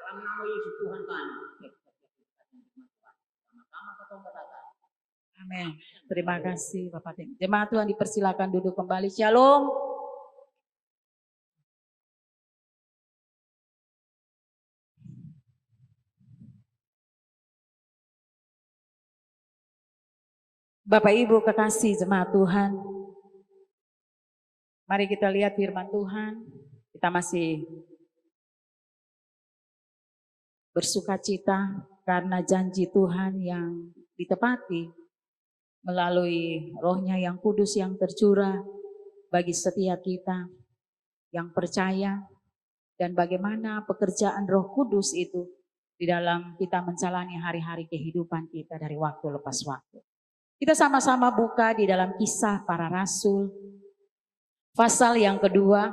dalam nama Yesus Tuhan kami. Sama-sama ketemu katakan. Amin. Terima kasih Bapak Tim. Jemaat Tuhan dipersilakan duduk kembali. Shalom. Bapak Ibu kekasih jemaat Tuhan. Mari kita lihat firman Tuhan. Kita masih bersukacita karena janji Tuhan yang ditepati melalui Roh-Nya yang kudus yang tercurah bagi setiap kita yang percaya, dan bagaimana pekerjaan Roh Kudus itu di dalam kita menjalani hari-hari kehidupan kita dari waktu lepas waktu. Kita sama-sama buka di dalam Kisah Para Rasul pasal yang kedua.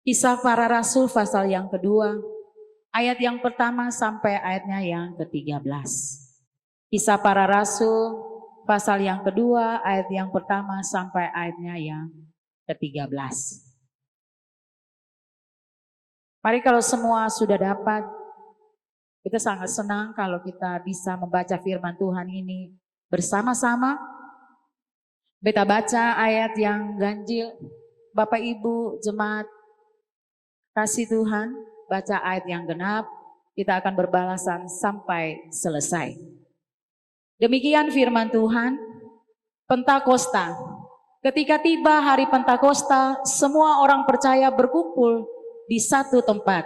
Kisah Para Rasul pasal yang kedua, ayat yang pertama sampai ayatnya yang ke-13. Kisah Para Rasul pasal yang kedua, ayat yang pertama sampai ayatnya yang ke-13. Mari kalau semua sudah dapat, kita sangat senang kalau kita bisa membaca firman Tuhan ini bersama-sama. Beta baca ayat yang ganjil, Bapak Ibu jemaat kasih Tuhan, baca ayat yang genap, kita akan berbalasan sampai selesai. Demikian firman Tuhan. Pentakosta. Ketika tiba hari Pentakosta, semua orang percaya berkumpul di satu tempat.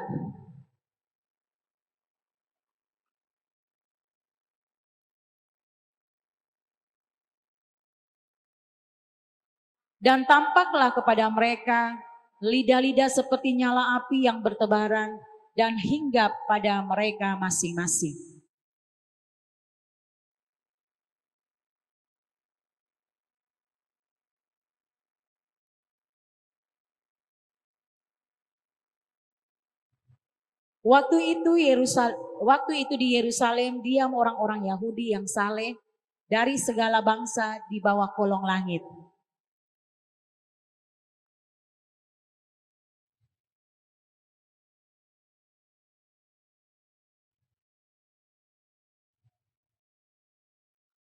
Dan tampaklah kepada mereka lidah-lidah seperti nyala api yang bertebaran dan hinggap pada mereka masing-masing. Waktu itu di Yerusalem diam orang-orang Yahudi yang saleh dari segala bangsa di bawah kolong langit.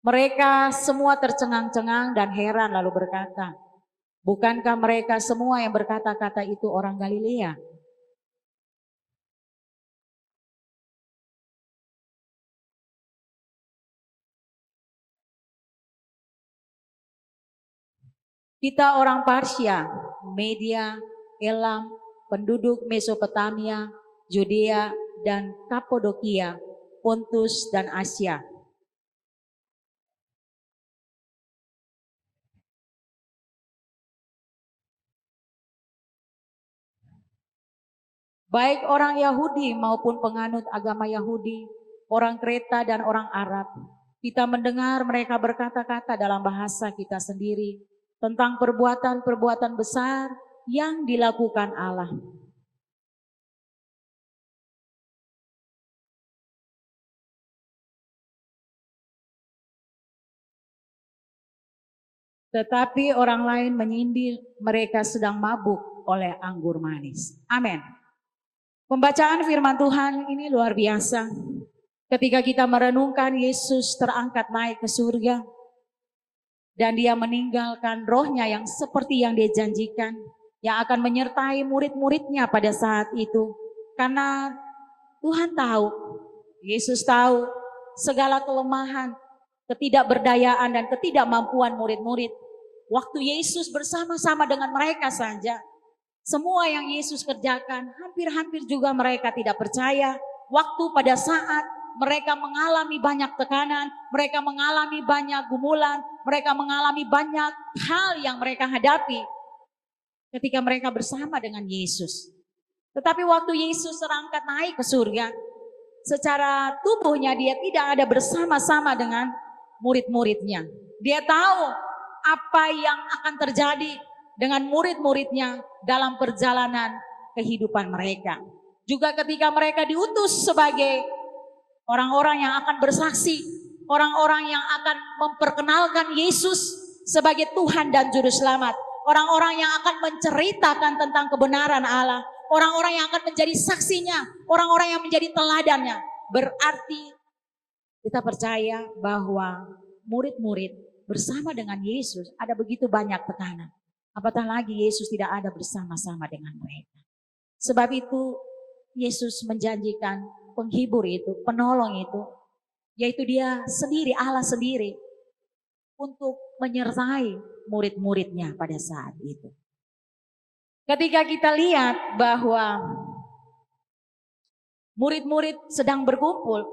Mereka semua tercengang-cengang dan heran lalu berkata, bukankah mereka semua yang berkata-kata itu orang Galilea? Kita orang Parsia, Media, Elam, penduduk Mesopotamia, Yudea dan Kapadokia, Pontus dan Asia. Baik orang Yahudi maupun penganut agama Yahudi, orang Kreta dan orang Arab, kita mendengar mereka berkata-kata dalam bahasa kita sendiri tentang perbuatan-perbuatan besar yang dilakukan Allah. Tetapi orang lain menyindir mereka sedang mabuk oleh anggur manis. Amin. Pembacaan firman Tuhan ini luar biasa. Ketika kita merenungkan Yesus terangkat naik ke surga dan dia meninggalkan Roh-Nya yang seperti yang dia janjikan, yang akan menyertai murid-muridnya pada saat itu. Karena Tuhan tahu, Yesus tahu segala kelemahan, ketidakberdayaan dan ketidakmampuan murid-murid. Waktu Yesus bersama-sama dengan mereka saja, semua yang Yesus kerjakan hampir-hampir juga mereka tidak percaya. Waktu pada saat mereka mengalami banyak tekanan, mereka mengalami banyak gumulan, mereka mengalami banyak hal yang mereka hadapi ketika mereka bersama dengan Yesus. Tetapi waktu Yesus terangkat naik ke surga, secara tubuhnya dia tidak ada bersama-sama dengan murid-muridnya. Dia tahu apa yang akan terjadi dengan murid-muridnya dalam perjalanan kehidupan mereka. Juga ketika mereka diutus sebagai orang-orang yang akan bersaksi, orang-orang yang akan memperkenalkan Yesus sebagai Tuhan dan Juru Selamat, orang-orang yang akan menceritakan tentang kebenaran Allah, orang-orang yang akan menjadi saksinya, orang-orang yang menjadi teladannya. Berarti kita percaya bahwa murid-murid bersama dengan Yesus ada begitu banyak tekanan. Apatah lagi Yesus tidak ada bersama-sama dengan mereka. Sebab itu Yesus menjanjikan penghibur itu, penolong itu, yaitu Dia sendiri, Allah sendiri, untuk menyertai murid-muridnya pada saat itu. Ketika kita lihat bahwa murid-murid sedang berkumpul,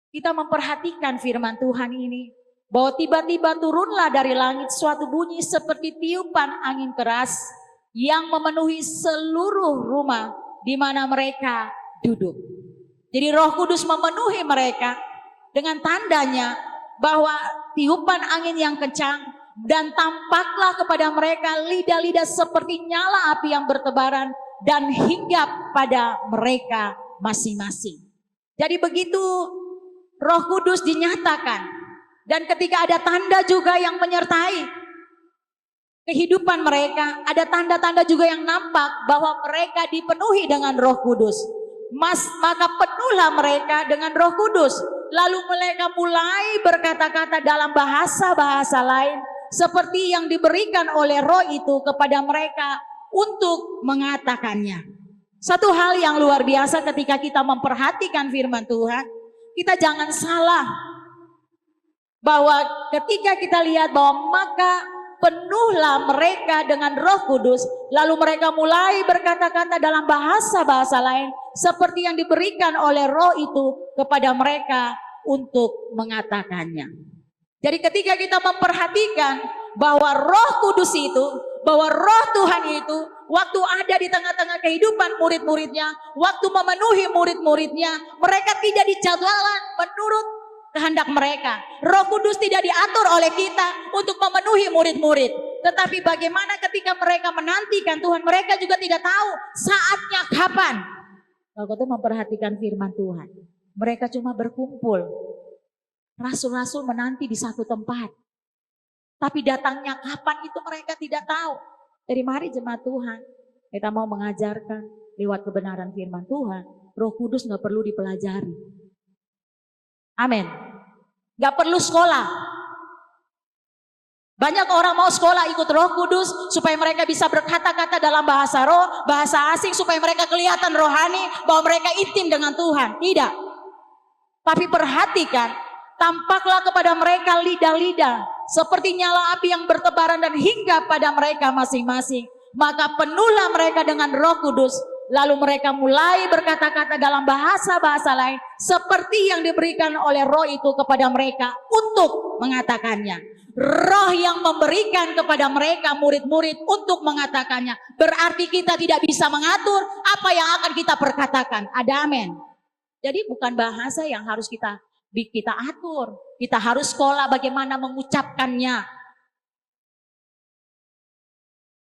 kita memperhatikan firman Tuhan ini, bahwa tiba-tiba turunlah dari langit suatu bunyi seperti tiupan angin keras yang memenuhi seluruh rumah di mana mereka duduk. Jadi Roh Kudus memenuhi mereka dengan tandanya bahwa tiupan angin yang kencang, dan tampaklah kepada mereka lidah-lidah seperti nyala api yang bertebaran dan hinggap pada mereka masing-masing. Jadi begitu Roh Kudus dinyatakan, dan ketika ada tanda juga yang menyertai kehidupan mereka, ada tanda-tanda juga yang nampak bahwa mereka dipenuhi dengan Roh Kudus. Maka penuhlah mereka dengan Roh Kudus. Lalu mereka mulai berkata-kata dalam bahasa-bahasa lain seperti yang diberikan oleh Roh itu kepada mereka untuk mengatakannya. Satu hal yang luar biasa ketika kita memperhatikan firman Tuhan, kita jangan salah bahwa ketika kita lihat bahwa maka penuhlah mereka dengan Roh Kudus, lalu mereka mulai berkata-kata dalam bahasa-bahasa lain seperti yang diberikan oleh Roh itu kepada mereka untuk mengatakannya. Jadi ketika kita memperhatikan bahwa Roh Kudus itu, bahwa Roh Tuhan itu waktu ada di tengah-tengah kehidupan murid-muridnya, waktu memenuhi murid-muridnya, mereka tidak dijadwalkan menurut kehendak mereka. Roh Kudus tidak diatur oleh kita untuk memenuhi murid-murid. Tetapi bagaimana ketika mereka menantikan Tuhan, mereka juga tidak tahu saatnya kapan. Kalau kita memperhatikan firman Tuhan, mereka cuma berkumpul. Rasul-rasul menanti di satu tempat. Tapi datangnya kapan itu mereka tidak tahu. Jadi mari jemaat Tuhan, kita mau mengajarkan lewat kebenaran firman Tuhan. Roh Kudus gak perlu dipelajari. Amin. Gak perlu sekolah. Banyak orang mau sekolah ikut Roh Kudus supaya mereka bisa berkata-kata dalam bahasa roh, bahasa asing, supaya mereka kelihatan rohani bahwa mereka intim dengan Tuhan. Tidak. Tapi perhatikan, tampaklah kepada mereka lidah-lidah seperti nyala api yang bertebaran dan hingga pada mereka masing-masing. Maka penuhlah mereka dengan Roh Kudus. Lalu mereka mulai berkata-kata dalam bahasa-bahasa lain seperti yang diberikan oleh Roh itu kepada mereka untuk mengatakannya. Roh yang memberikan kepada mereka murid-murid untuk mengatakannya. Berarti kita tidak bisa mengatur apa yang akan kita perkatakan. Ada amin. Jadi bukan bahasa yang harus kita atur. Kita harus sekolah bagaimana mengucapkannya.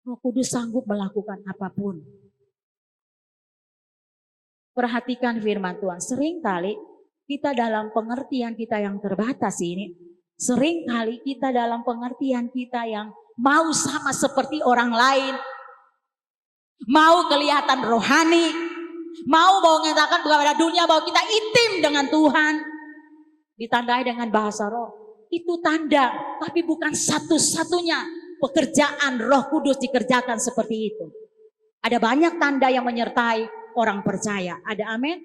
Roh Kudus sanggup melakukan apapun. Perhatikan firman Tuhan. Seringkali kita dalam pengertian kita yang terbatas ini, seringkali kita dalam pengertian kita yang mau sama seperti orang lain, mau kelihatan rohani, mau mengatakan kepada dunia bahwa kita intim dengan Tuhan, ditandai dengan bahasa roh. Itu tanda, tapi bukan satu-satunya pekerjaan Roh Kudus dikerjakan seperti itu. Ada banyak tanda yang menyertai orang percaya. Ada amin?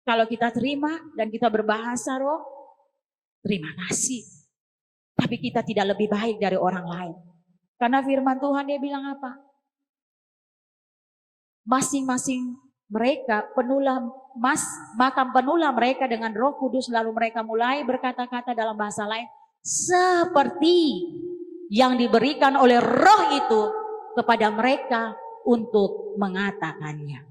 Kalau kita terima dan kita berbahasa roh, terima kasih. Tapi kita tidak lebih baik dari orang lain. Karena firman Tuhan dia bilang apa? Masing-masing mereka maka penuhlah mereka dengan Roh Kudus, lalu mereka mulai berkata-kata dalam bahasa lain seperti yang diberikan oleh Roh itu kepada mereka untuk mengatakannya.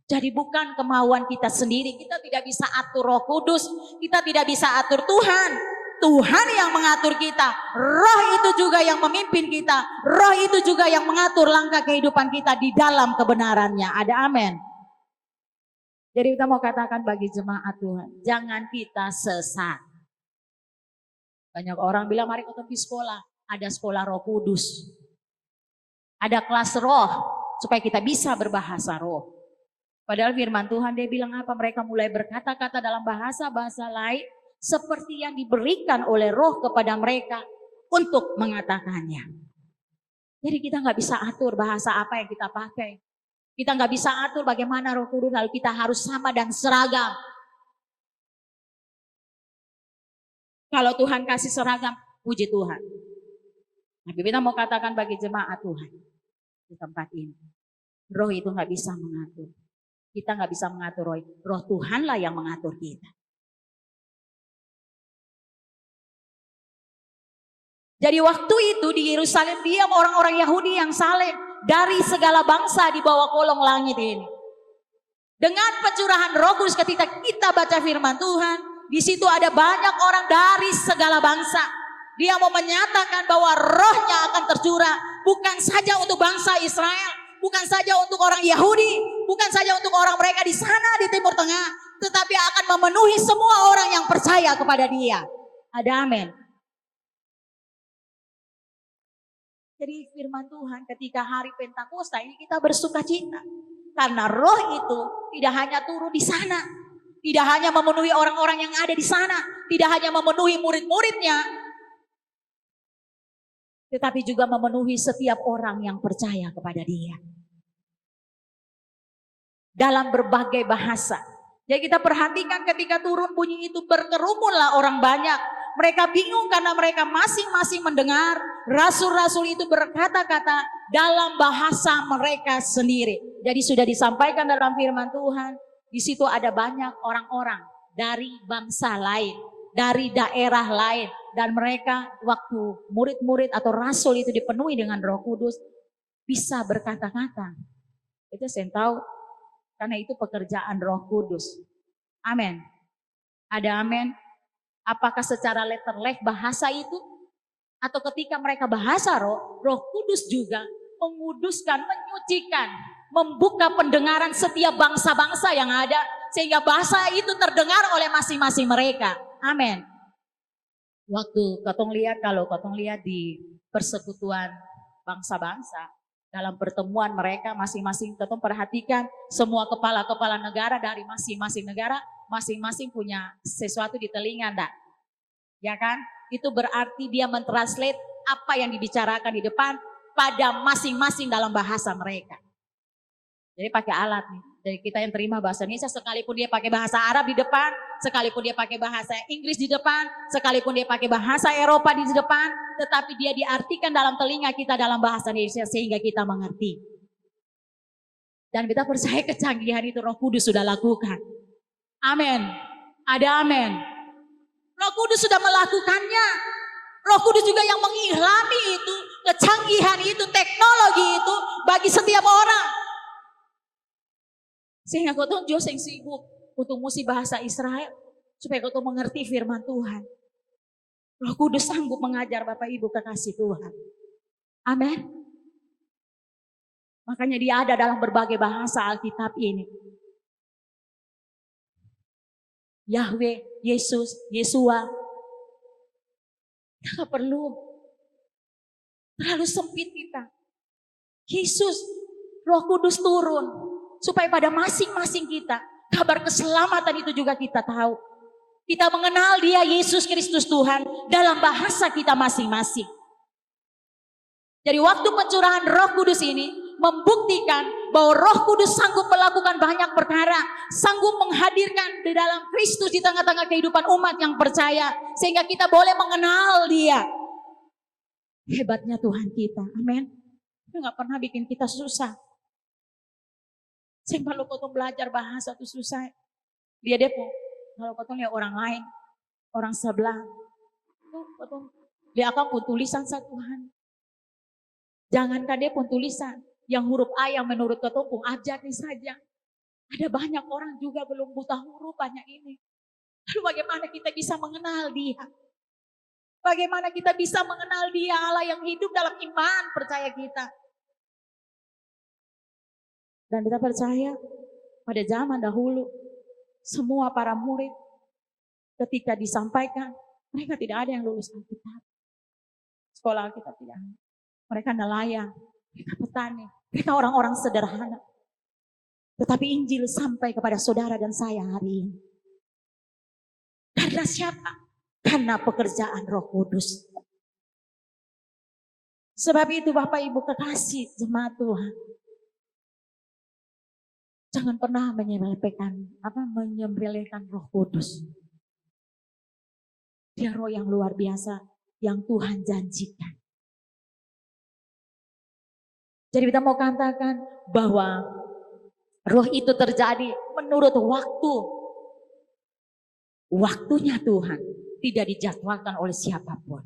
Jadi bukan kemauan kita sendiri, kita tidak bisa atur Roh Kudus, kita tidak bisa atur Tuhan. Tuhan yang mengatur kita, Roh itu juga yang memimpin kita, Roh itu juga yang mengatur langkah kehidupan kita di dalam kebenarannya. Ada amin. Jadi kita mau katakan bagi jemaat Tuhan, jangan kita sesat. Banyak orang bilang mari kita pergi sekolah, ada sekolah Roh Kudus. Ada kelas roh supaya kita bisa berbahasa roh. Padahal firman Tuhan dia bilang apa? Mereka mulai berkata-kata dalam bahasa-bahasa lain seperti yang diberikan oleh roh kepada mereka untuk mengatakannya. Jadi kita nggak bisa atur bahasa apa yang kita pakai. Kita nggak bisa atur bagaimana Roh Kudus, lalu kita harus sama dan seragam. Kalau Tuhan kasih seragam, puji Tuhan. Tapi kita mau katakan bagi jemaat Tuhan di tempat ini, roh itu nggak bisa mengatur. Kita nggak bisa mengatur roh. Roh Tuhanlah yang mengatur kita. Jadi waktu itu di Yerusalem diam orang-orang Yahudi yang saleh dari segala bangsa di bawah kolong langit ini. Dengan pencurahan Roh Kudus ketika kita baca firman Tuhan, di situ ada banyak orang dari segala bangsa. Dia mau menyatakan bahwa rohnya akan tercurah bukan saja untuk bangsa Israel, bukan saja untuk orang Yahudi, bukan saja untuk orang mereka di sana di Timur Tengah, tetapi akan memenuhi semua orang yang percaya kepada Dia. Ada amin. Jadi firman Tuhan ketika hari Pentakosta ini kita bersuka cita. Karena roh itu tidak hanya turun di sana. Tidak hanya memenuhi orang-orang yang ada di sana. Tidak hanya memenuhi murid-muridnya. Tetapi juga memenuhi setiap orang yang percaya kepada Dia. Dalam berbagai bahasa. Jadi kita perhatikan ketika turun bunyi itu berkerumunlah orang banyak. Mereka bingung karena mereka masing-masing mendengar rasul-rasul itu berkata-kata dalam bahasa mereka sendiri. Jadi sudah disampaikan dalam firman Tuhan, di situ ada banyak orang-orang dari bangsa lain, dari daerah lain. Dan mereka waktu murid-murid atau rasul itu dipenuhi dengan Roh Kudus, bisa berkata-kata. Itu saya tahu, karena itu pekerjaan Roh Kudus. Amin. Ada amin. Apakah secara letterlek bahasa itu? Atau ketika mereka bahasa roh, Roh Kudus juga menguduskan, menyucikan, membuka pendengaran setiap bangsa-bangsa yang ada. Sehingga bahasa itu terdengar oleh masing-masing mereka. Amin. Waktu kalau katong lihat di persekutuan bangsa-bangsa, dalam pertemuan mereka masing-masing katong perhatikan semua kepala-kepala negara dari masing-masing negara, masing-masing punya sesuatu di telinga, enggak? Ya kan? Itu berarti dia mentranslate apa yang dibicarakan di depan pada masing-masing dalam bahasa mereka. Jadi pakai alat nih. Jadi kita yang terima bahasa Indonesia, sekalipun dia pakai bahasa Arab di depan, sekalipun dia pakai bahasa Inggris di depan, sekalipun dia pakai bahasa Eropa di depan, tetapi dia diartikan dalam telinga kita dalam bahasa Indonesia sehingga kita mengerti. Dan kita percaya kecanggihan itu Roh Kudus sudah lakukan. Amin. Ada amin. Roh Kudus sudah melakukannya. Roh Kudus juga yang mengilhami itu, kecanggihan itu, teknologi itu bagi setiap orang. Sehingga kau tuh jauh yang sibuk untuk musi bahasa Israel supaya kau tuh mengerti firman Tuhan. Roh Kudus sanggup mengajar Bapak Ibu kekasih Tuhan. Amin. Makanya dia ada dalam berbagai bahasa Alkitab ini. Yahweh, Yesus, Yesua. Kita gak perlu terlalu sempit kita. Yesus, Roh Kudus turun. Supaya pada masing-masing kita, kabar keselamatan itu juga kita tahu. Kita mengenal Dia Yesus Kristus Tuhan dalam bahasa kita masing-masing. Jadi waktu pencurahan Roh Kudus ini membuktikan bahwa Roh Kudus sanggup melakukan banyak perkara, sanggup menghadirkan di dalam Kristus di tengah-tengah kehidupan umat yang percaya, sehingga kita boleh mengenal Dia. Hebatnya Tuhan kita, amin. Dia gak pernah bikin kita susah. Sehingga kalau kau belajar bahasa itu susah. Dia depo. Kalau kau lihat orang lain, orang sebelah, dia akan pun tulisan satu Tuhan. Jangankan dia pun tulisan, yang huruf A yang menurut kau pun abjadnya saja. Ada banyak orang juga belum buta huruf banyak ini. Lalu bagaimana kita bisa mengenal Dia? Bagaimana kita bisa mengenal Dia Allah yang hidup dalam iman percaya kita? Dan kita percaya pada zaman dahulu semua para murid ketika disampaikan mereka tidak ada yang lulus Alkitab. Sekolah Alkitab tidak ada. Mereka nelayan. mereka petani, mereka orang-orang sederhana. Tetapi Injil sampai kepada saudara dan saya hari ini. Karena siapa? Karena pekerjaan Roh Kudus. Sebab itu Bapak Ibu kekasih jemaat Tuhan, jangan pernah menyembelihkan Roh Kudus. Dia roh yang luar biasa yang Tuhan janjikan. Jadi kita mau katakan bahwa roh itu terjadi menurut waktu. Waktunya Tuhan tidak dijadwalkan oleh siapapun.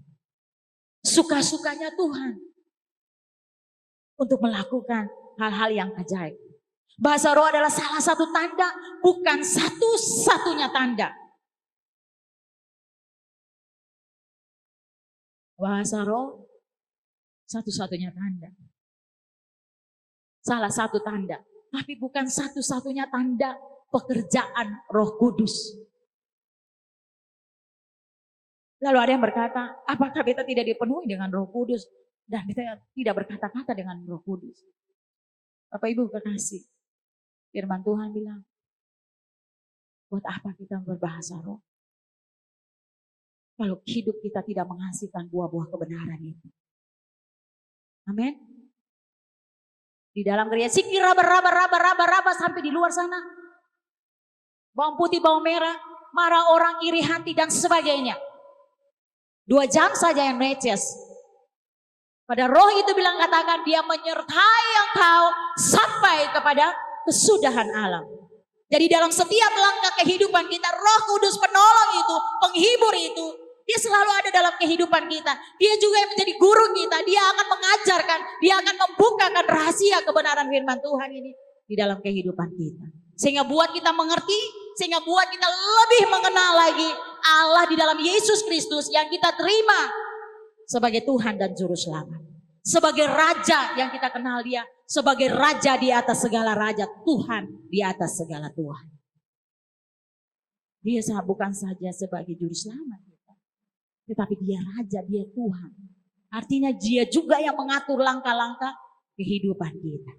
Suka-sukanya Tuhan untuk melakukan hal-hal yang ajaib. Bahasa roh adalah salah satu tanda, bukan satu-satunya tanda. Bahasa roh satu-satunya tanda. Salah satu tanda, tapi bukan satu-satunya tanda pekerjaan Roh Kudus. Lalu ada yang berkata, apakah kita tidak dipenuhi dengan Roh Kudus dan kita tidak berkata-kata dengan Roh Kudus? Bapak Ibu kekasih, firman Tuhan bilang, buat apa kita berbahasa roh? Kalau hidup kita tidak menghasilkan buah-buah kebenaran itu. Amin. Di dalam gereja sikir raba sampai di luar sana. Bawang putih, bawang merah, marah orang, iri hati dan sebagainya. 2 jam saja yang neces. Pada roh itu bilang katakan dia menyertai engkau sampai kepada kesudahan alam. Jadi dalam setiap langkah kehidupan kita, Roh Kudus penolong itu, penghibur itu, dia selalu ada dalam kehidupan kita. Dia juga yang menjadi guru kita. Dia akan mengajarkan, dia akan membukakan rahasia kebenaran firman Tuhan ini di dalam kehidupan kita. Sehingga buat kita mengerti, sehingga buat kita lebih mengenal lagi Allah di dalam Yesus Kristus yang kita terima sebagai Tuhan dan Juru Selamat. Sebagai Raja yang kita kenal dia, sebagai Raja di atas segala Raja, Tuhan di atas segala Tuhan. Dia bukan saja sebagai Juru Selamat kita, tetapi dia Raja, dia Tuhan. Artinya dia juga yang mengatur langkah-langkah kehidupan kita.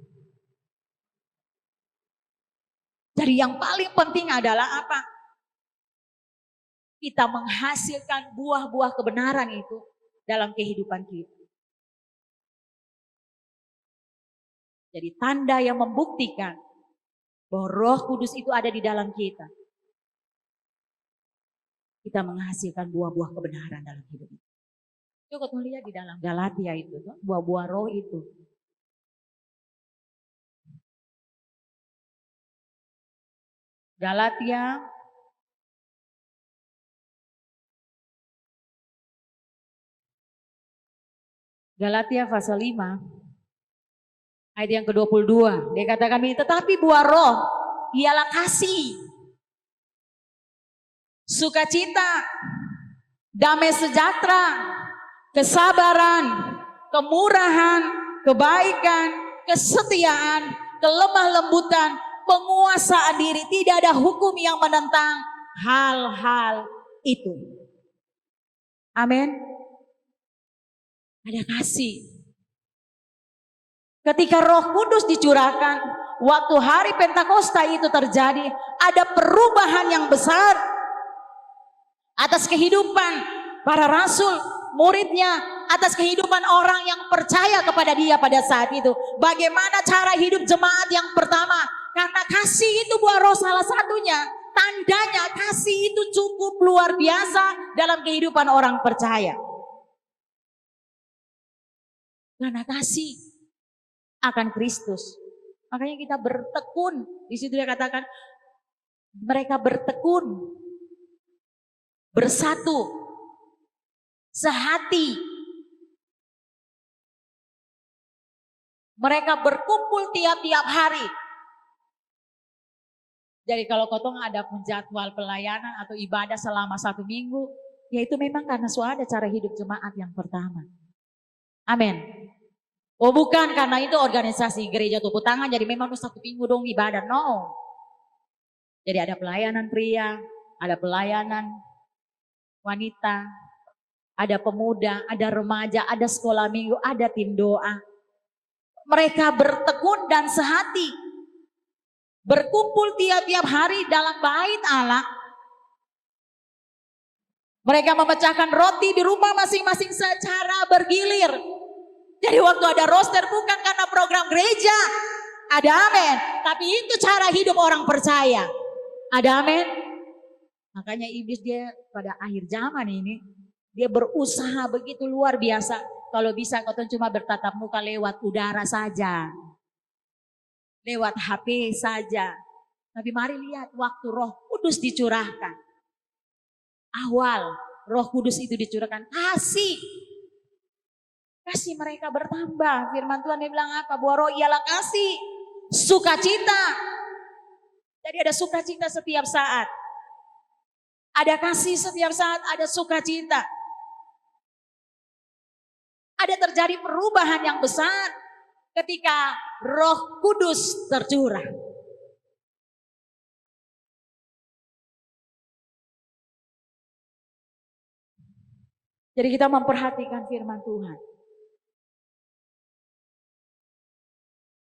Jadi yang paling penting adalah apa? Kita menghasilkan buah-buah kebenaran itu dalam kehidupan kita. Jadi tanda yang membuktikan bahwa Roh Kudus itu ada di dalam kita. Kita menghasilkan buah-buah kebenaran dalam hidup kita. Coba melihat di dalam Galatia itu, buah-buah roh itu. Galatia pasal 5 ayat yang ke-22. Dia katakan ini, tetapi buah roh ialah kasih, sukacita, damai sejahtera, kesabaran, kemurahan, kebaikan, kesetiaan, kelemah lembutan, penguasaan diri. Tidak ada hukum yang menentang hal-hal itu. Amin. Ada kasih. Ketika Roh Kudus dicurahkan, waktu hari Pentakosta itu terjadi, ada perubahan yang besar atas kehidupan para rasul, muridnya, atas kehidupan orang yang percaya kepada dia pada saat itu. Bagaimana cara hidup jemaat yang pertama? Karena kasih itu buah roh salah satunya. Tandanya kasih itu cukup luar biasa dalam kehidupan orang percaya. Karena kasih akan Kristus. Makanya kita bertekun. Di situ dia katakan mereka bertekun, bersatu, sehati. Mereka berkumpul tiap-tiap hari. Jadi kalau kotong ada jadwal pelayanan atau ibadah selama 1 minggu, ya itu memang karena sudah ada cara hidup jemaat yang pertama. Amin. Oh bukan karena itu organisasi gereja tepuk tangan jadi memang 1 minggu dong ibadah. No. Jadi ada pelayanan pria, ada pelayanan wanita, ada pemuda, ada remaja, ada sekolah minggu, ada tim doa. Mereka bertekun dan sehati, berkumpul tiap-tiap hari dalam bait Allah. Mereka memecahkan roti di rumah masing-masing secara bergilir. Jadi waktu ada roster bukan karena program gereja. Ada amin. Tapi itu cara hidup orang percaya. Ada amin. Makanya iblis dia pada akhir zaman ini, dia berusaha begitu luar biasa. Kalau bisa kau cuma bertatap muka lewat udara saja. Lewat HP saja. Tapi mari lihat waktu Roh Kudus dicurahkan. Awal Roh Kudus itu dicurahkan, kasih mereka bertambah. Firman Tuhan dia bilang apa? Bahwa roh ialah kasih, sukacita. Jadi ada sukacita setiap saat. Ada kasih setiap saat, ada sukacita. Ada terjadi perubahan yang besar ketika Roh Kudus tercurah. Jadi kita memperhatikan firman Tuhan.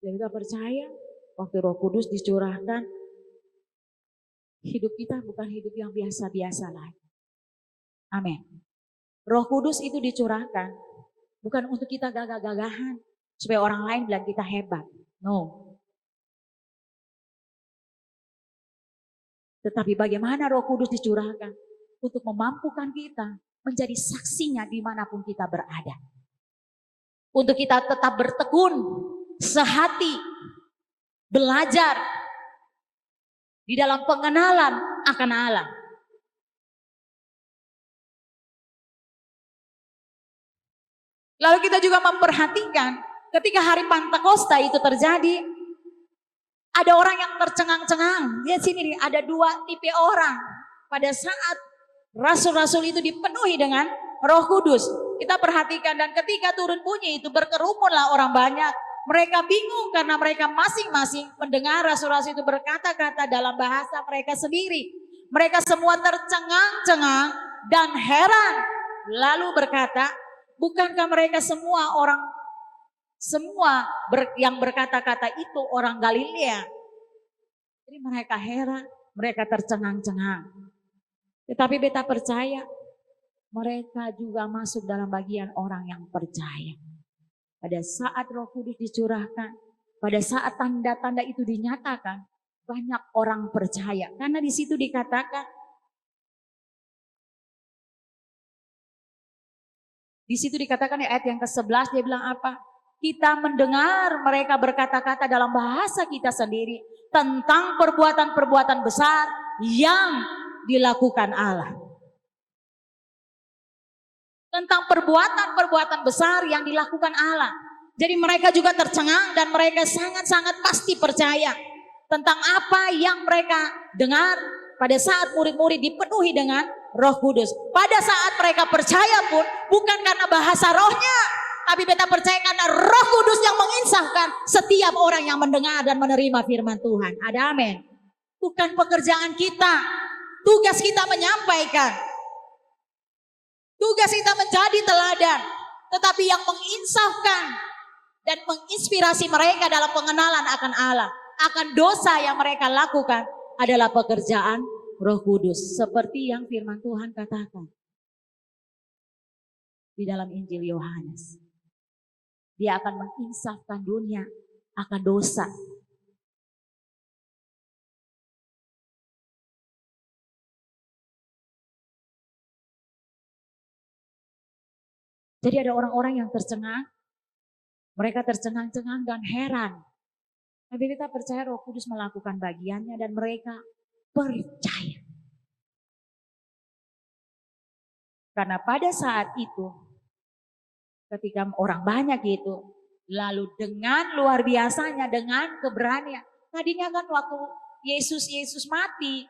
Jadi kita percaya waktu Roh Kudus dicurahkan, hidup kita bukan hidup yang biasa-biasa lagi. Amin. Roh Kudus itu dicurahkan bukan untuk kita gagah-gagahan supaya orang lain bilang kita hebat. No. Tetapi bagaimana Roh Kudus dicurahkan? Untuk memampukan kita menjadi saksinya dimanapun kita berada. Untuk kita tetap bertekun, sehati, belajar di dalam pengenalan akan Allah. Lalu kita juga memperhatikan ketika hari Pentakosta itu terjadi, ada orang yang tercengang-cengang. Lihat sini nih, ada dua tipe orang. Pada saat rasul-rasul itu dipenuhi dengan Roh Kudus. Kita perhatikan dan ketika turun bunyi itu berkerumunlah orang banyak. Mereka bingung karena mereka masing-masing mendengar rasul-rasul itu berkata-kata dalam bahasa mereka sendiri. Mereka semua tercengang-cengang dan heran. Lalu berkata, bukankah mereka semua yang berkata-kata itu orang Galilea? Jadi mereka heran, mereka tercengang-cengang. Tetapi beta percaya mereka juga masuk dalam bagian orang yang percaya. Pada saat Roh Kudus dicurahkan, pada saat tanda-tanda itu dinyatakan, banyak orang percaya. Karena di situ dikatakan, ayat yang ke-11 dia bilang apa? Kita mendengar mereka berkata-kata dalam bahasa kita sendiri tentang perbuatan-perbuatan besar yang dilakukan Allah. Tentang perbuatan-perbuatan besar yang dilakukan Allah. Jadi mereka juga tercengang dan mereka sangat-sangat pasti percaya tentang apa yang mereka dengar pada saat murid-murid dipenuhi dengan Roh Kudus. Pada saat mereka percaya pun bukan karena bahasa rohnya, tapi beta percaya karena Roh Kudus yang menginsafkan setiap orang yang mendengar dan menerima firman Tuhan. Ada amin. Bukan pekerjaan kita. Tugas kita menyampaikan. Tugas kita menjadi teladan. Tetapi yang menginsafkan dan menginspirasi mereka dalam pengenalan akan Allah, akan dosa yang mereka lakukan adalah pekerjaan Roh Kudus. Seperti yang firman Tuhan katakan di dalam Injil Yohanes. Dia akan menginsafkan dunia akan dosa. Jadi ada orang-orang yang tercengang, mereka tercengang-cengang dan heran. Tapi kita percaya Roh Kudus melakukan bagiannya dan mereka percaya. Karena pada saat itu, ketika orang banyak itu, lalu dengan luar biasanya, dengan keberanian. Tadinya kan waktu Yesus mati,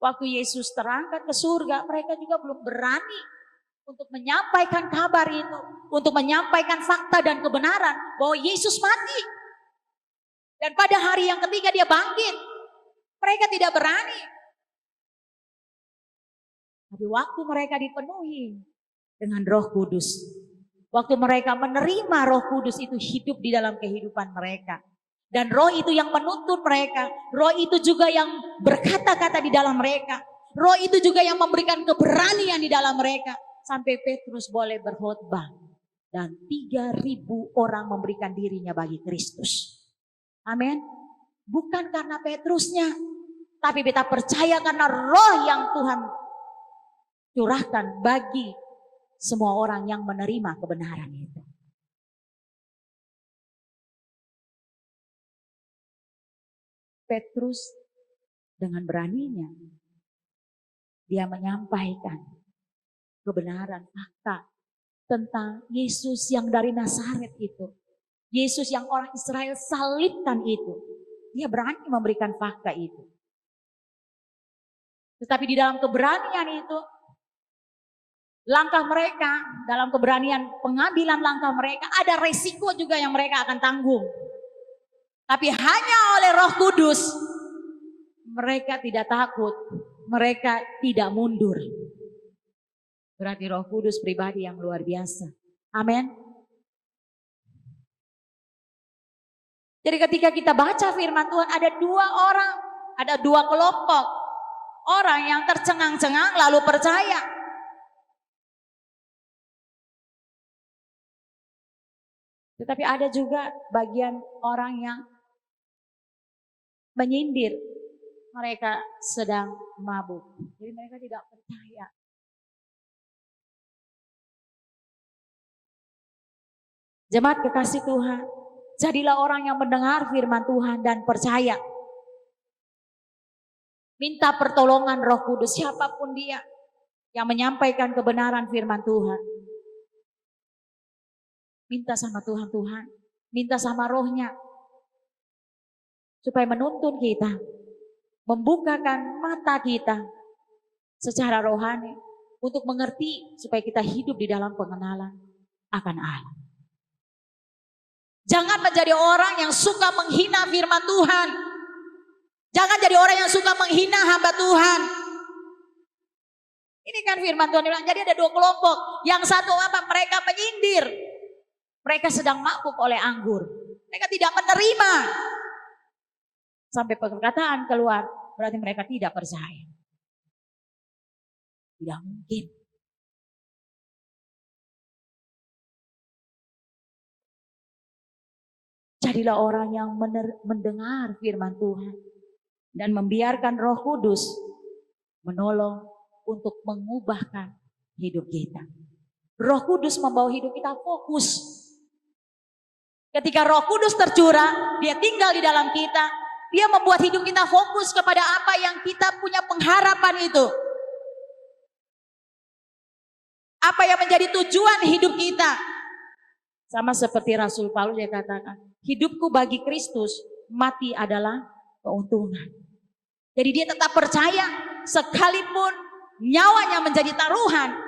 waktu Yesus terangkat ke surga, mereka juga belum berani untuk menyampaikan kabar itu, untuk menyampaikan fakta dan kebenaran bahwa Yesus mati. Dan pada hari yang ketiga dia bangkit, mereka tidak berani. Tapi waktu mereka dipenuhi dengan Roh Kudus, Waktu mereka menerima Roh Kudus itu hidup di dalam kehidupan mereka. Dan roh itu yang menuntun mereka. Roh itu juga yang berkata-kata di dalam mereka. Roh itu juga yang memberikan keberanian di dalam mereka. Sampai Petrus boleh berkhotbah. Dan 3.000 orang memberikan dirinya bagi Kristus. Amin. Bukan karena Petrusnya. Tapi kita percaya karena roh yang Tuhan curahkan bagi semua orang yang menerima kebenaran itu. Petrus dengan beraninya dia menyampaikan kebenaran fakta tentang Yesus yang dari Nazaret itu. Yesus yang orang Israel salibkan itu. Dia berani memberikan fakta itu. Tetapi di dalam keberanian itu, langkah mereka, dalam keberanian pengambilan langkah mereka, ada resiko juga yang mereka akan tanggung. Tapi hanya oleh Roh Kudus, mereka tidak takut, mereka tidak mundur. Berarti Roh Kudus pribadi yang luar biasa. Amin. Jadi ketika kita baca firman Tuhan, ada 2 orang, ada 2 kelompok. Orang yang tercengang-cengang lalu percaya. Tetapi ada juga bagian orang yang menyindir, mereka sedang mabuk. Jadi mereka tidak percaya. Jemaat kekasih Tuhan, jadilah orang yang mendengar firman Tuhan dan percaya. Minta pertolongan Roh Kudus, siapapun dia yang menyampaikan kebenaran firman Tuhan. Minta sama Tuhan, minta sama rohnya. Supaya menuntun kita, membukakan mata kita secara rohani untuk mengerti supaya kita hidup di dalam pengenalan akan Allah. Jangan menjadi orang yang suka menghina firman Tuhan. Jangan jadi orang yang suka menghina hamba Tuhan. Ini kan firman Tuhan bilang, jadi ada 2 kelompok. Yang satu apa? Mereka menyindir. Mereka sedang mabuk oleh anggur. Mereka tidak menerima. Sampai perkataan keluar, berarti mereka tidak percaya. Tidak mungkin. Jadilah orang yang mendengar firman Tuhan. Dan membiarkan Roh Kudus menolong untuk mengubahkan hidup kita. Roh Kudus membawa hidup kita fokus. Ketika Roh Kudus tercurah, dia tinggal di dalam kita. Dia membuat hidup kita fokus kepada apa yang kita punya pengharapan itu. Apa yang menjadi tujuan hidup kita. Sama seperti Rasul Paulus dia katakan, hidupku bagi Kristus, mati adalah keuntungan. Jadi dia tetap percaya sekalipun nyawanya menjadi taruhan.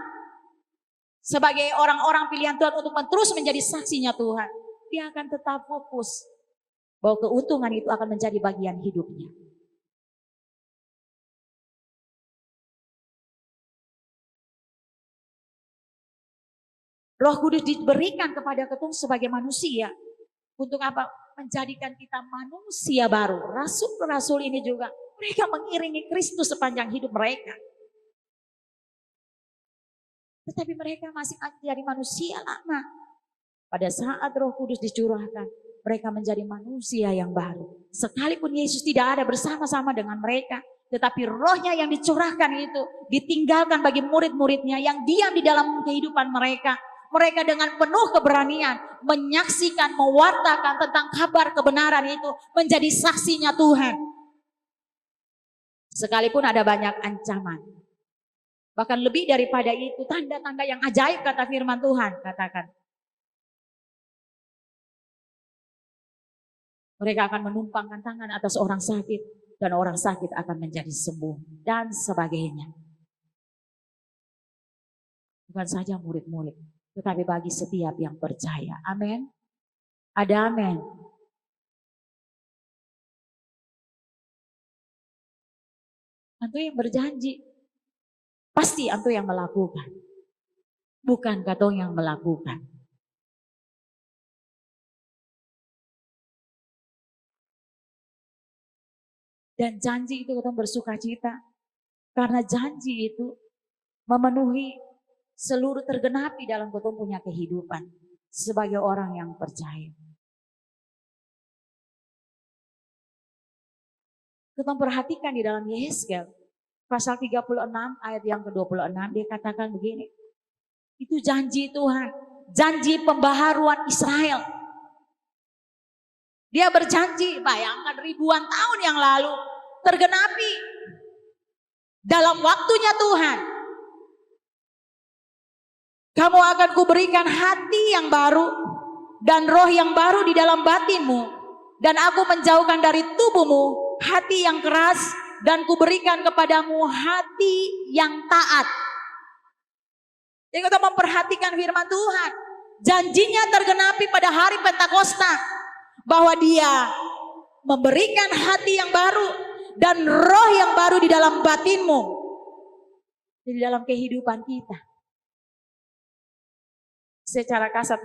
Sebagai orang-orang pilihan Tuhan untuk terus menjadi saksinya Tuhan. Dia akan tetap fokus bahwa keuntungan itu akan menjadi bagian hidupnya. Roh Kudus diberikan kepada kita sebagai manusia. Untuk apa? Menjadikan kita manusia baru. Rasul-rasul ini juga, mereka mengiringi Kristus sepanjang hidup mereka. Tetapi mereka masih jadi manusia lama. Pada saat Roh Kudus dicurahkan, mereka menjadi manusia yang baru. Sekalipun Yesus tidak ada bersama-sama dengan mereka, tetapi rohnya yang dicurahkan itu ditinggalkan bagi murid-muridnya yang diam di dalam kehidupan mereka. Mereka dengan penuh keberanian menyaksikan, mewartakan tentang kabar kebenaran itu, menjadi saksinya Tuhan. Sekalipun ada banyak ancaman. Bahkan lebih daripada itu, tanda-tanda yang ajaib kata firman Tuhan, katakan. Mereka akan menumpangkan tangan atas orang sakit dan orang sakit akan menjadi sembuh dan sebagainya. Bukan saja murid-murid, tetapi bagi setiap yang percaya. Amin. Ada amin. Antu yang berjanji, pasti antu yang melakukan. Bukan katong yang melakukan. Dan janji itu ketong bersuka cita. Karena janji itu memenuhi seluruh tergenapi dalam ketong punya kehidupan. Sebagai orang yang percaya. Ketong perhatikan di dalam Yehezkel. Pasal 36 ayat yang ke-26 dia katakan begini. Itu janji Tuhan. Janji pembaharuan Israel. Dia berjanji, bayangkan ribuan tahun yang lalu tergenapi dalam waktunya Tuhan. Kamu akan kuberikan hati yang baru dan roh yang baru di dalam batinmu. Dan aku menjauhkan dari tubuhmu hati yang keras dan kuberikan kepadamu hati yang taat. Jadi kita memperhatikan firman Tuhan. Janjinya tergenapi pada hari Pentakosta. Bahwa dia memberikan hati yang baru dan roh yang baru di dalam batinmu. Di dalam kehidupan kita. Secara kasat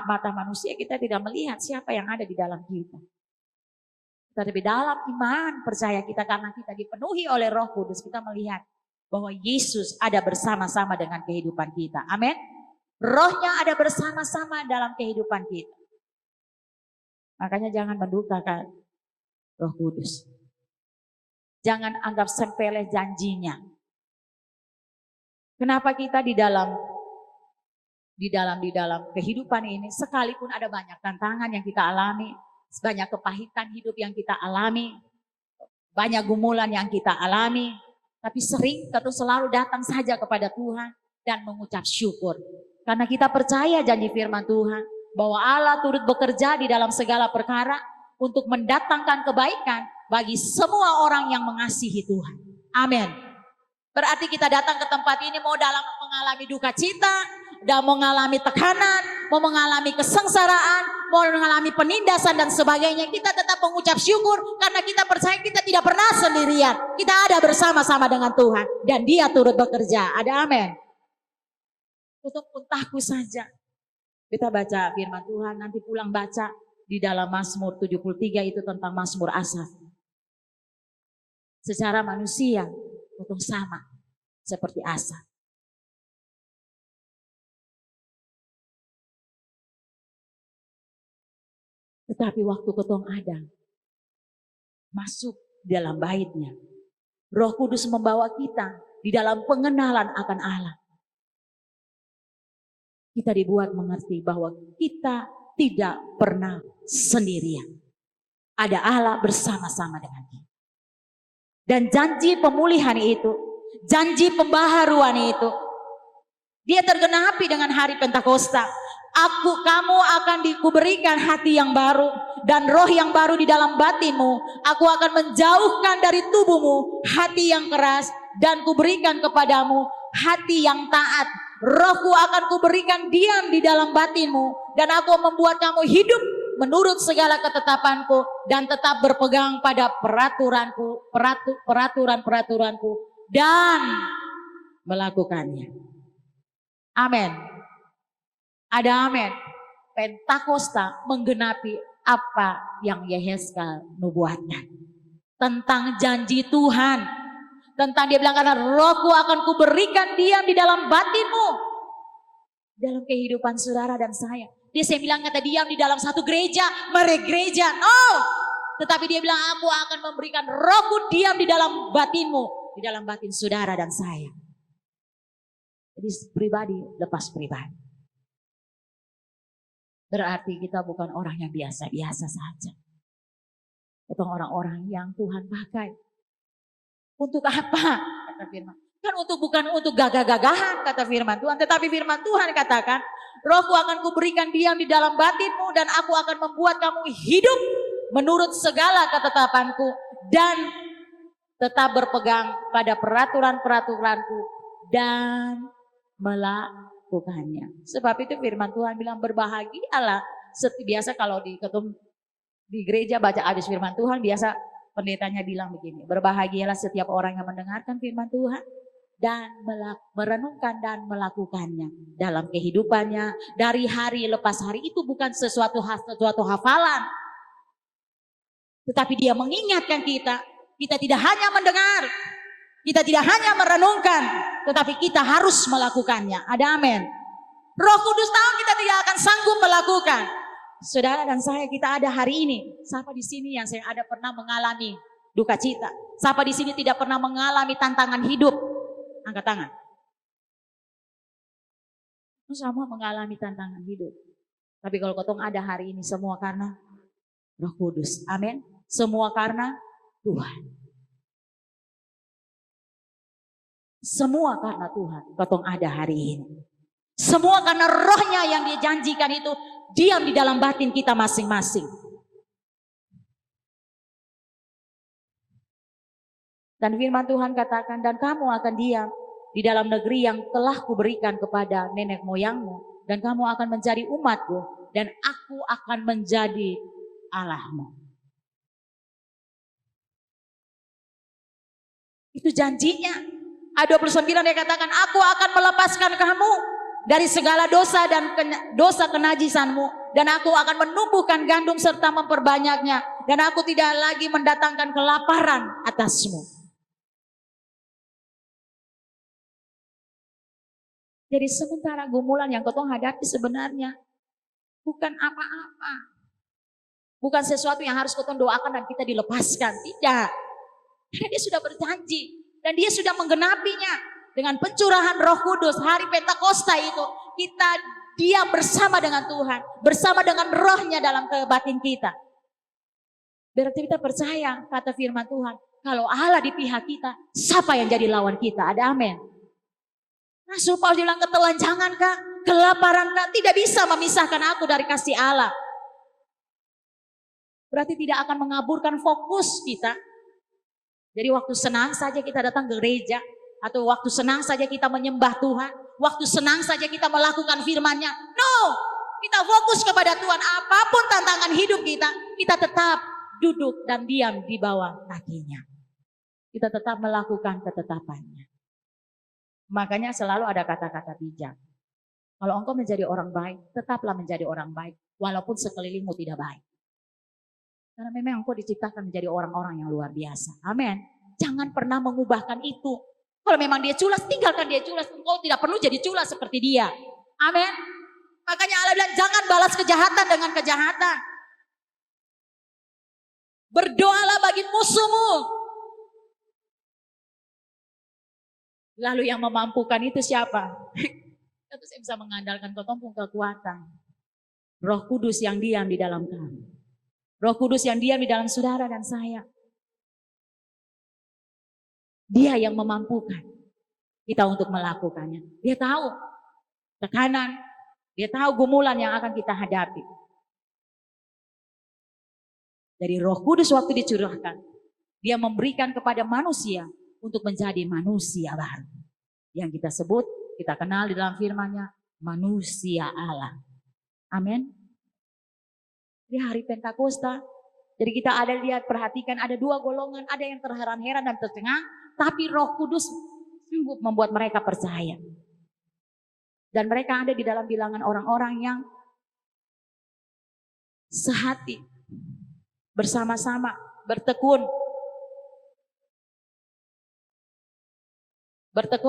mata manusia kita tidak melihat siapa yang ada di dalam kita. Tetapi dalam iman percaya kita karena kita dipenuhi oleh Roh Kudus. Kita melihat bahwa Yesus ada bersama-sama dengan kehidupan kita. Amin. Rohnya ada bersama-sama dalam kehidupan kita. Makanya jangan mendukakan Roh Kudus. Jangan anggap sepele janjinya. Kenapa kita di dalam kehidupan ini sekalipun ada banyak tantangan yang kita alami, banyak kepahitan hidup yang kita alami, banyak gumulan yang kita alami, tapi sering kita selalu datang saja kepada Tuhan dan mengucap syukur. Karena kita percaya janji firman Tuhan. Bahwa Allah turut bekerja di dalam segala perkara untuk mendatangkan kebaikan bagi semua orang yang mengasihi Tuhan. Amin. Berarti kita datang ke tempat ini mau dalam mengalami duka cita, dan mengalami tekanan, mau mengalami kesengsaraan, mau mengalami penindasan dan sebagainya. Kita tetap mengucap syukur karena kita percaya kita tidak pernah sendirian. Kita ada bersama-sama dengan Tuhan dan Dia turut bekerja. Ada amin. Tutup puntahku saja. Kita baca firman Tuhan, nanti pulang baca di dalam Mazmur 73 itu tentang Mazmur Asaf. Secara manusia, untuk sama seperti Asaf. Tetapi waktu ketong ada, masuk dalam baitnya. Roh Kudus membawa kita di dalam pengenalan akan Allah. Kita dibuat mengerti bahwa kita tidak pernah sendirian. Ada Allah bersama-sama dengan kita. Dan janji pemulihan itu, janji pembaharuan itu, dia tergenapi dengan hari Pentakosta. Kamu akan dikuberikan hati yang baru dan roh yang baru di dalam batinmu. Aku akan menjauhkan dari tubuhmu hati yang keras dan kuberikan kepadamu hati yang taat. Rohku akan kuberikan diam di dalam batinmu dan aku membuat kamu hidup menurut segala ketetapanku dan tetap berpegang pada peraturan-peraturanku dan melakukannya. Amin. Ada amin. Pentakosta menggenapi apa yang Yehezkel nubuatkan. Tentang janji Tuhan. Tentang dia bilang karena rohku akan kuberikan diam di dalam batinmu. Dalam kehidupan saudara dan saya. Dia bilang kata diam di dalam satu gereja, gereja. No. Tetapi dia bilang aku akan memberikan rohku diam di dalam batinmu. Di dalam batin saudara dan saya. Jadi pribadi lepas pribadi. Berarti kita bukan orang yang biasa-biasa saja. Itu orang-orang yang Tuhan pakai. Untuk apa? Kata firman. Bukan untuk gagah-gagahan kata firman Tuhan. Tetapi firman Tuhan katakan, rohku akan kuberikan diam di dalam batinmu dan aku akan membuat kamu hidup menurut segala ketetapanku dan tetap berpegang pada peraturan-peraturanku dan melakukannya. Sebab itu firman Tuhan bilang berbahagialah. Biasa kalau di gereja baca habis firman Tuhan biasa pendetanya bilang begini, berbahagialah setiap orang yang mendengarkan firman Tuhan dan merenungkan dan melakukannya dalam kehidupannya dari hari lepas hari. Itu bukan sesuatu hafalan, tetapi dia mengingatkan kita Kita tidak hanya mendengar, kita tidak hanya merenungkan, tetapi kita harus melakukannya. Ada amin. Roh Kudus tahu kita tidak akan sanggup melakukan. Saudara dan saya, kita ada hari ini. Siapa di sini yang saya ada pernah mengalami duka cita? Siapa di sini tidak pernah mengalami tantangan hidup? Angkat tangan. Semua mengalami tantangan hidup. Tapi kalau kotong ada hari ini, semua karena Roh Kudus. Amin. Semua karena Tuhan. Semua karena Tuhan. Kotong ada hari ini. Semua karena rohnya yang dia janjikan itu diam di dalam batin kita masing-masing. Dan firman Tuhan katakan, dan kamu akan diam di dalam negeri yang telah kuberikan kepada nenek moyangmu. Dan kamu akan menjadi umatku. Dan aku akan menjadi Allahmu. Itu janjinya. Ayat 29 dia katakan, aku akan melepaskan kamu dari segala dosa dan dosa kenajisanmu. Dan aku akan menumbuhkan gandum serta memperbanyaknya. Dan aku tidak lagi mendatangkan kelaparan atasmu. Jadi sementara gumulan yang kau hadapi sebenarnya bukan apa-apa. Bukan sesuatu yang harus kau doakan dan kita dilepaskan. Tidak. Karena dia sudah berjanji. Dan dia sudah menggenapinya. Dengan pencurahan Roh Kudus hari Pentakosta itu, kita diam bersama dengan Tuhan, bersama dengan rohnya dalam batin kita. Berarti kita percaya kata firman Tuhan, kalau Allah di pihak kita, siapa yang jadi lawan kita? Ada amin. Rasul Paulus bilang, ketelanjangan kah, kelaparan kah, tidak bisa memisahkan aku dari kasih Allah. Berarti tidak akan mengaburkan fokus kita. Jadi waktu senang saja kita datang ke gereja, atau waktu senang saja kita menyembah Tuhan, waktu senang saja kita melakukan firman-Nya. No, kita fokus kepada Tuhan. Apapun tantangan hidup kita, kita tetap duduk dan diam di bawah kakinya. Kita tetap melakukan ketetapannya. Makanya selalu ada kata-kata bijak. Kalau engkau menjadi orang baik, tetaplah menjadi orang baik, walaupun sekelilingmu tidak baik. Karena memang engkau diciptakan menjadi orang-orang yang luar biasa. Amin. Jangan pernah mengubahkan itu. Kalau memang dia culas, tinggalkan dia culas. Engkau tidak perlu jadi culas seperti dia. Amin. Makanya Allah bilang, jangan balas kejahatan dengan kejahatan. Berdoalah bagi musuhmu. Lalu yang memampukan itu siapa? Tentu saya bisa mengandalkan ketompong kekuatan. Roh Kudus yang diam di dalam kami. Roh Kudus yang diam di dalam saudara dan saya. Dia yang memampukan kita untuk melakukannya. Dia tahu tekanan, dia tahu gumulan yang akan kita hadapi. Dari Roh Kudus waktu dicurahkan, dia memberikan kepada manusia untuk menjadi manusia baru. Yang kita sebut, kita kenal di dalam firman-Nya, manusia Allah. Amin. Di hari Pentakosta, jadi kita ada lihat, perhatikan ada dua golongan, ada yang terheran-heran dan tercengang, tapi Roh Kudus sanggup membuat mereka percaya. Dan mereka ada di dalam bilangan orang-orang yang sehati, bersama-sama, bertekun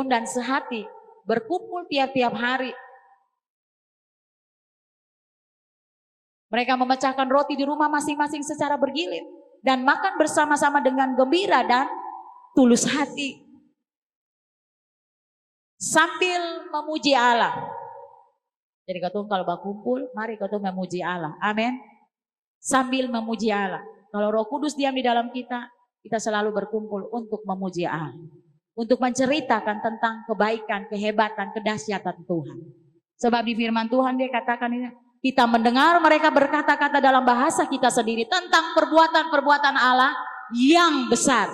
dan sehati, berkumpul tiap-tiap hari. Mereka memecahkan roti di rumah masing-masing secara bergilir. Dan makan bersama-sama dengan gembira dan tulus hati. Sambil memuji Allah. Jadi kalau berkumpul, mari kita memuji Allah. Amin. Sambil memuji Allah. Kalau Roh Kudus diam di dalam kita, kita selalu berkumpul untuk memuji Allah. Untuk menceritakan tentang kebaikan, kehebatan, kedahsyatan Tuhan. Sebab di firman Tuhan dia katakan ini, kita mendengar mereka berkata-kata dalam bahasa kita sendiri tentang perbuatan-perbuatan Allah yang besar.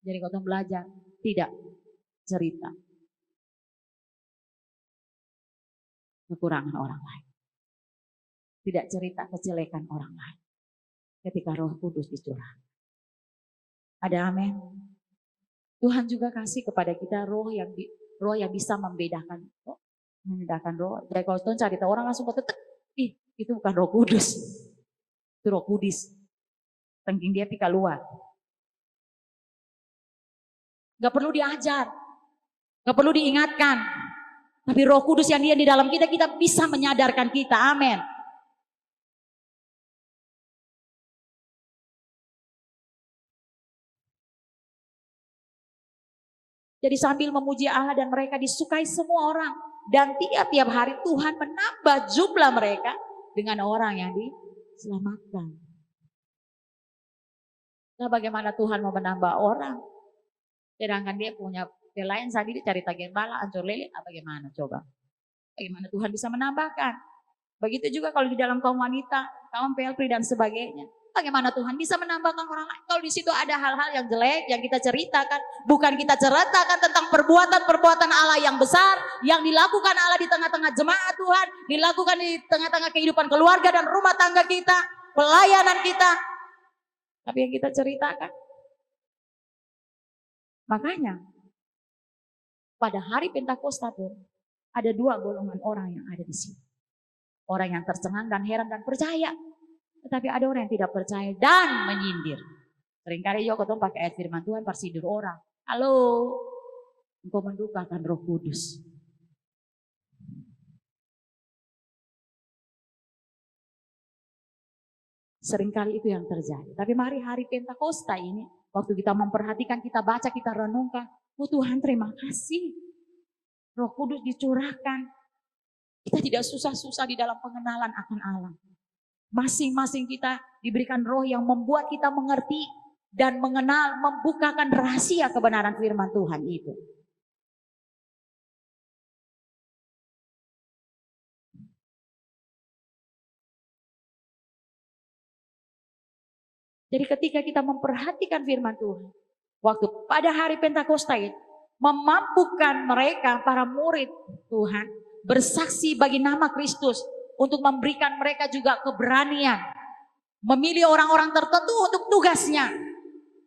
Jadi kalau belajar, tidak cerita kekurangan orang lain. Tidak cerita kejelekan orang lain. Ketika Roh Kudus dicurahkan. Ada amin. Tuhan juga kasih kepada kita roh yang bisa membedakan roh. Jadi kalau Tuhan cari tahu orang langsung ketetek, itu bukan Roh Kudus. Itu Roh Kudus. tengking dia pi keluar. Gak perlu diajar, gak perlu diingatkan. Tapi Roh Kudus yang dia di dalam kita, kita bisa menyadarkan kita. Amin. Jadi sambil memuji Allah dan mereka disukai semua orang. Dan tiap-tiap hari Tuhan menambah jumlah mereka dengan orang yang diselamatkan. Nah, bagaimana Tuhan mau menambah orang? Sedangkan dia punya pelayan sendiri cari tagihan bala, ancur lele, bagaimana coba? Bagaimana Tuhan bisa menambahkan? Begitu juga kalau di dalam kaum wanita, kaum pelpri dan sebagainya. Bagaimana Tuhan bisa menambahkan orang lain? Kalau di situ ada hal-hal yang jelek yang kita ceritakan, bukan kita ceritakan tentang perbuatan-perbuatan Allah yang besar yang dilakukan Allah di tengah-tengah jemaat Tuhan, dilakukan di tengah-tengah kehidupan keluarga dan rumah tangga kita, pelayanan kita. Tapi yang kita ceritakan. Makanya pada hari Pentakosta pun ada dua golongan orang yang ada di sini. Orang yang tercengang dan heran dan percaya. Tetapi ada orang yang tidak percaya dan menyindir. Seringkali yo ketemu pakai ayat firman Tuhan persidur orang. Halo, engkau mendukakan Roh Kudus. Seringkali itu yang terjadi. Tapi mari hari Pentakosta ini, waktu kita memperhatikan, kita baca, kita renungkan. Oh Tuhan, terima kasih. Roh Kudus dicurahkan. Kita tidak susah-susah di dalam pengenalan akan Allah. Masing-masing kita diberikan roh yang membuat kita mengerti dan mengenal, membukakan rahasia kebenaran firman Tuhan itu. Jadi ketika kita memperhatikan firman Tuhan, waktu pada hari Pentakosta itu, memampukan mereka, para murid Tuhan, bersaksi bagi nama Kristus, untuk memberikan mereka juga keberanian, memilih orang-orang tertentu untuk tugasnya.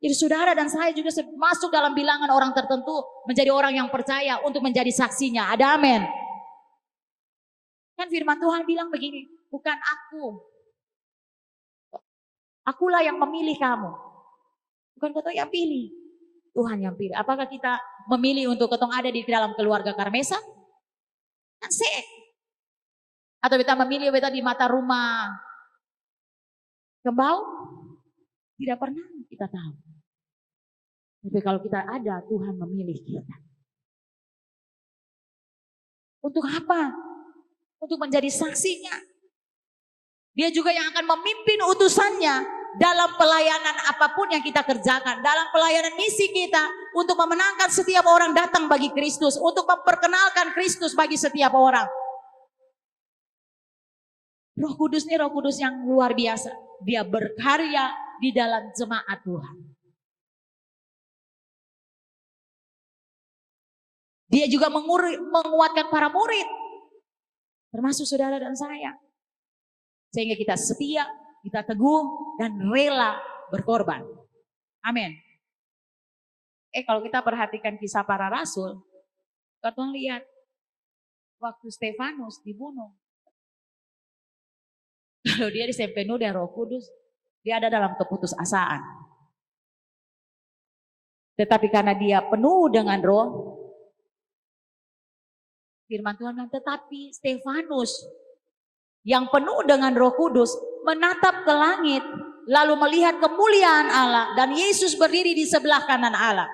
Jadi saudara dan saya juga masuk dalam bilangan orang tertentu, menjadi orang yang percaya untuk menjadi saksinya. Ada amin. Kan firman Tuhan bilang begini, bukan aku. Akulah yang memilih kamu. Bukan kau yang pilih. Tuhan yang pilih. Apakah kita memilih untuk ketong ada di dalam keluarga Karmesa? Kan atau kita memilih kita di mata rumah Kembau? Tidak pernah kita tahu. Tapi kalau kita ada, Tuhan memilih kita. Untuk apa? Untuk menjadi saksinya. Dia juga yang akan memimpin utusannya dalam pelayanan apapun yang kita kerjakan. Dalam pelayanan misi kita untuk memenangkan setiap orang datang bagi Kristus. Untuk memperkenalkan Kristus bagi setiap orang. Roh Kudus ini Roh Kudus yang luar biasa. Dia berkarya di dalam jemaat Tuhan. Dia juga menguatkan para murid. Termasuk saudara dan saya. Sehingga kita setia, kita teguh, dan rela berkorban. Amin. Kalau kita perhatikan kisah para rasul, kita lihat waktu Stefanus dibunuh. Kalau dia dipenuh dengan Roh Kudus, dia ada dalam keputusasaan. Tetapi karena dia penuh dengan Roh, firman Tuhan bilang, tetapi Stefanus yang penuh dengan Roh Kudus menatap ke langit, lalu melihat kemuliaan Allah dan Yesus berdiri di sebelah kanan Allah.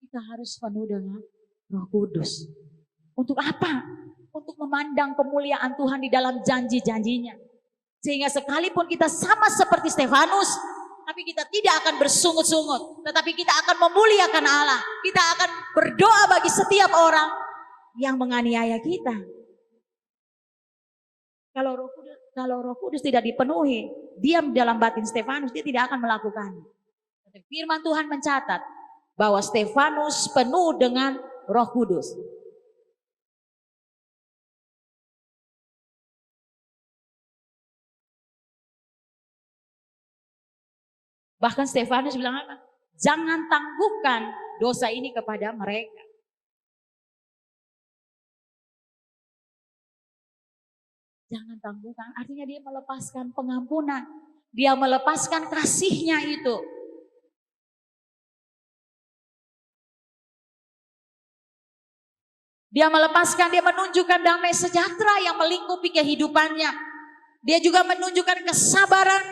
Kita harus penuh dengan Roh Kudus. Untuk apa? Untuk memandang kemuliaan Tuhan di dalam janji-janjinya. Sehingga sekalipun kita sama seperti Stefanus, tapi kita tidak akan bersungut-sungut. Tetapi kita akan memuliakan Allah. Kita akan berdoa bagi setiap orang yang menganiaya kita. Kalau Roh Kudus tidak dipenuhi, diam dalam batin Stefanus, dia tidak akan melakukannya. Firman Tuhan mencatat bahwa Stefanus penuh dengan Roh Kudus. Bahkan Stefanus bilang apa? Jangan tangguhkan dosa ini kepada mereka. Jangan tangguhkan, artinya dia melepaskan pengampunan. Dia melepaskan kasihnya itu. Dia melepaskan, dia menunjukkan damai sejahtera yang melingkupi kehidupannya. Dia juga menunjukkan kesabaran,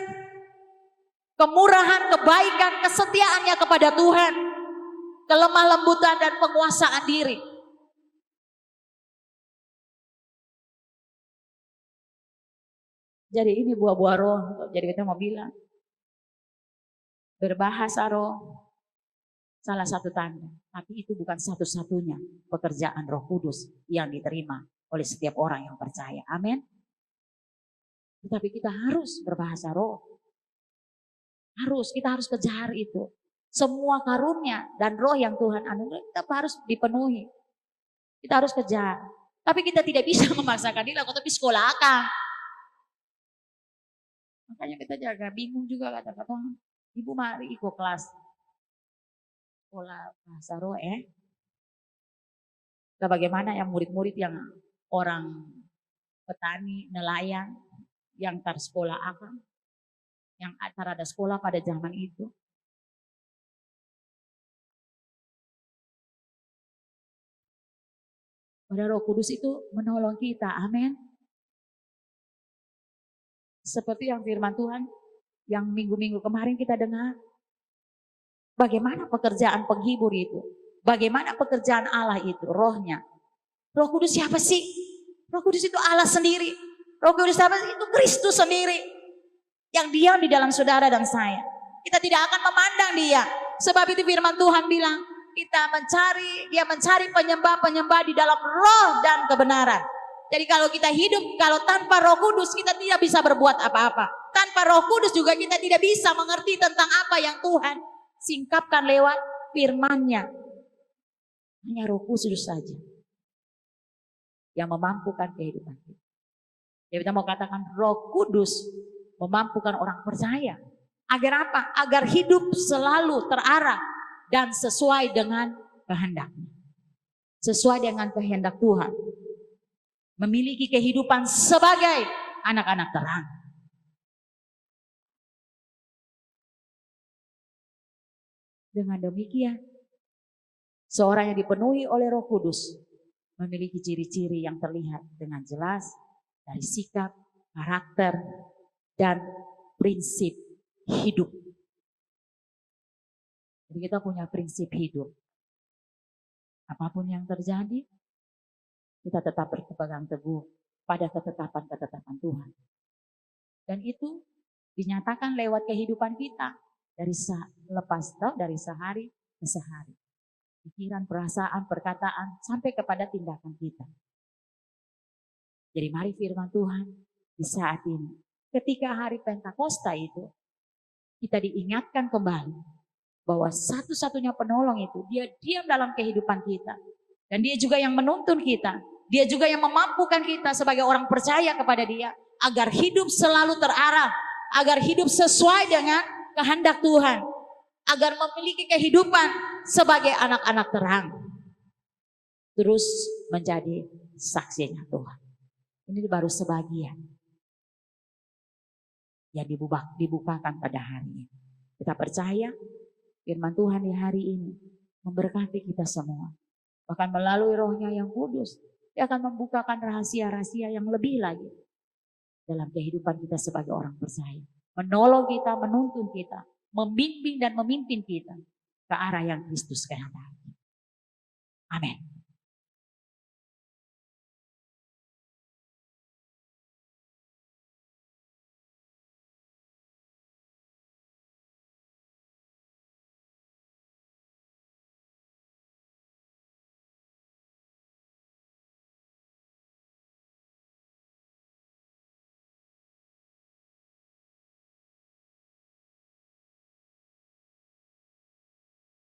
kemurahan, kebaikan, kesetiaannya kepada Tuhan. Kelemah lembutan dan penguasaan diri. Jadi ini buah-buah roh. Jadi kita mau bilang, berbahasa roh salah satu tanda. Tapi itu bukan satu-satunya pekerjaan Roh Kudus yang diterima oleh setiap orang yang percaya. Amin. Tetapi kita harus berbahasa roh. Kita harus kejar itu. Semua karunia dan roh yang Tuhan anugerahkan kita harus dipenuhi. Kita harus kejar. Tapi kita tidak bisa memaksakan diri, tapi sekolahkan. Makanya kita jaga bingung juga kata-kata, Ibu mari ikut kelas sekolah bahasa roh Nah, bagaimana yang murid-murid yang orang petani, nelayan, yang tar sekolah akan, yang antara ada sekolah pada zaman itu. Pada Roh Kudus itu menolong kita, amin. Seperti yang firman Tuhan yang minggu-minggu kemarin kita dengar. Bagaimana pekerjaan penghibur itu? Bagaimana pekerjaan Allah itu? Rohnya. Roh Kudus siapa sih? Roh Kudus itu Allah sendiri. Roh Kudus siapa sih? Itu Kristus sendiri. Yang diam di dalam saudara dan saya. Kita tidak akan memandang dia. Sebab itu firman Tuhan bilang, dia mencari penyembah-penyembah di dalam roh dan kebenaran. Jadi kalau kita hidup, kalau tanpa Roh Kudus kita tidak bisa berbuat apa-apa. Tanpa Roh Kudus juga kita tidak bisa mengerti tentang apa yang Tuhan singkapkan lewat firman-Nya. Hanya Roh Kudus saja yang memampukan kehidupan kita. Jadi kita mau katakan Roh Kudus memampukan orang percaya. Agar apa? Agar hidup selalu terarah dan sesuai dengan kehendak-Nya. Sesuai dengan kehendak Tuhan. Memiliki kehidupan sebagai anak-anak terang. Dengan demikian, seorang yang dipenuhi oleh Roh Kudus memiliki ciri-ciri yang terlihat dengan jelas dari sikap, karakter, dan prinsip hidup. Jadi kita punya prinsip hidup. Apapun yang terjadi, kita tetap berpegang teguh pada ketetapan-ketetapan Tuhan. Dan itu dinyatakan lewat kehidupan kita. Dari sehari ke sehari. Pikiran, perasaan, perkataan, sampai kepada tindakan kita. Jadi mari firman Tuhan di saat ini. Ketika hari Pentakosta itu, kita diingatkan kembali bahwa satu-satunya penolong itu, dia diam dalam kehidupan kita. Dan dia juga yang menuntun kita. Dia juga yang memampukan kita sebagai orang percaya kepada dia. Agar hidup selalu terarah. Agar hidup sesuai dengan kehendak Tuhan, agar memiliki kehidupan sebagai anak-anak terang, terus menjadi saksinya Tuhan. Ini baru sebagian yang dibukakan pada hari ini. Kita percaya firman Tuhan di hari ini memberkati kita semua. Bahkan melalui Roh-Nya yang kudus, dia akan membukakan rahasia-rahasia yang lebih lagi dalam kehidupan kita sebagai orang percaya. Menolong kita, menuntun kita, membimbing dan memimpin kita ke arah yang Kristus kehendaki. Amin.